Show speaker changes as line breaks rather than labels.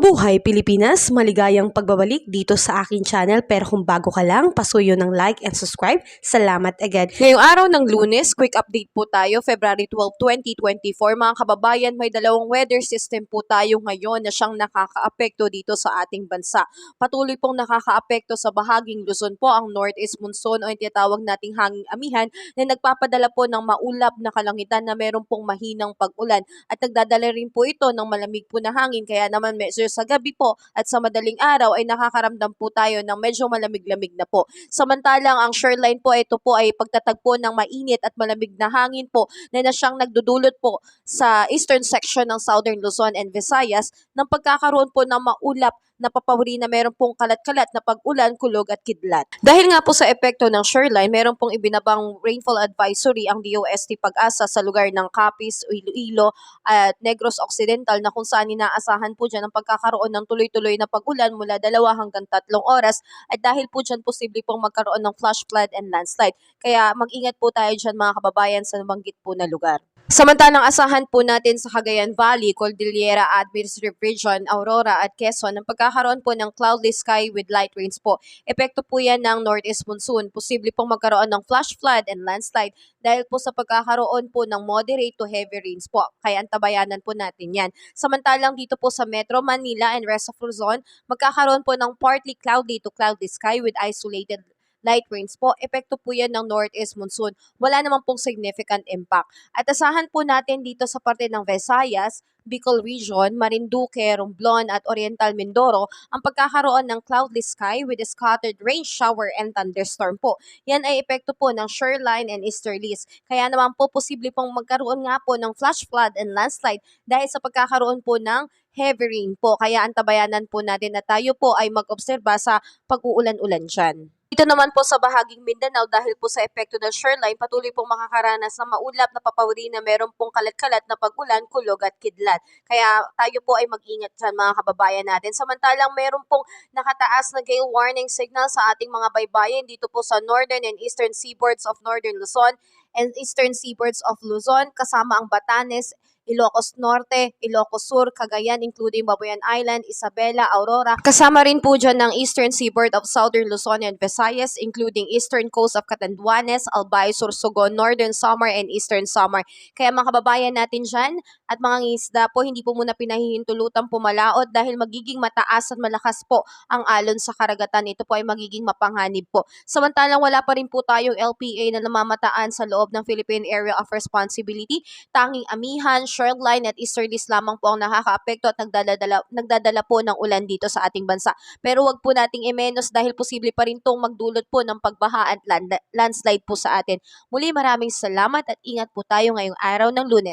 Mabuhay Pilipinas! Maligayang pagbabalik dito sa aking channel, pero kung bago ka lang, pasuyo ng like and subscribe. Salamat agad. Ngayong araw ng Lunes, quick update po tayo, February 12, 2024. Mga kababayan, may dalawang weather system po tayo ngayon na siyang nakakaapekto dito sa ating bansa. Patuloy pong nakakaapekto sa bahaging Luzon po ang northeast monsoon o yung tinatawag nating hanging amihan na nagpapadala po ng maulap na kalangitan na meron pong mahinang pag-ulan at nagdadala rin po ito ng malamig po na hangin, kaya naman medyo sa gabi po at sa madaling araw ay nakakaramdam po tayo ng medyo malamig-lamig na po. Samantalang ang shoreline po, ito po ay pagtatagpo ng mainit at malamig na hangin po na siyang nagdudulot po sa eastern section ng Southern Luzon and Visayas ng pagkakaroon po ng maulap na papawiri na meron pong kalat-kalat na pag-ulan, kulog at kidlat. Dahil nga po sa epekto ng shoreline, meron pong ibinabang rainfall advisory ang DOST Pag-asa sa lugar ng Capiz, Iloilo at Negros Occidental na kung saan inaasahan po dyan ang pagkakaroon ng tuloy-tuloy na pag-ulan mula 2 hanggang 3 oras at dahil po dyan posible pong magkaroon ng flash flood and landslide. Kaya mag-ingat po tayo dyan mga kababayan sa nabanggit po na lugar. Samantalang asahan po natin sa Cagayan Valley, Cordillera Administrative Region, Aurora at Quezon ang pagkakaroon po ng cloudy sky with light rains po. Epekto po yan ng northeast monsoon. Posible pong magkaroon ng flash flood and landslide dahil po sa pagkakaroon po ng moderate to heavy rains po. Kaya antabayanan po natin yan. Samantalang dito po sa Metro Manila and rest of Luzon, magkakaroon po ng partly cloudy to cloudy sky with isolated light rains po. Epekto po yan ng northeast monsoon. Wala naman pong significant impact. At asahan po natin dito sa parte ng Visayas, Bicol Region, Marinduque, Romblon at Oriental Mindoro ang pagkakaroon ng cloudless sky with a scattered rain shower and thunderstorm po. Yan ay epekto po ng shoreline and easterlies. Kaya naman po posible pong magkaroon nga po ng flash flood and landslide dahil sa pagkakaroon po ng heavy rain po. Kaya antabayanan po natin na tayo po ay mag-obserba sa pag-uulan-ulan dyan. Dito naman po sa bahaging Mindanao, dahil po sa epekto ng shoreline, patuloy pong makakaranas ng maulap na papawiri na meron pong kalat-kalat na pag-ulan, kulog at kidlat. Kaya tayo po ay mag-ingat dyan mga kababayan natin. Samantalang meron pong nakataas na gale warning signal sa ating mga baybayin dito po sa northern and eastern seaboards of northern Luzon and eastern seaboards of Luzon, kasama ang Batanes, Ilocos Norte, Ilocos Sur, Cagayan, including Babuyan Island, Isabela, Aurora. Kasama rin po dyan ng eastern seaboard of Southern Luzon and Visayas, including eastern coast of Catanduanes, Albay, Sorsogon, Northern Samar, and Eastern Samar. Kaya mga kababayan natin dyan at mga ngisda po, hindi po muna pinahihintulutan pumalaot dahil magiging mataas at malakas po ang alon sa karagatan. Ito po ay magiging mapanganib po. Samantalang wala pa rin po tayong LPA na namamataan sa loob ng Philippine Area of Responsibility. Tanging amihan, shoreline at easterlies lamang po ang nakakaapekto at nagdadala po ng ulan dito sa ating bansa. Pero wag po nating imenos dahil posible pa rin itong magdulot po ng pagbaha at landslide po sa atin. Muli maraming salamat at ingat po tayo ngayong araw ng Lunes.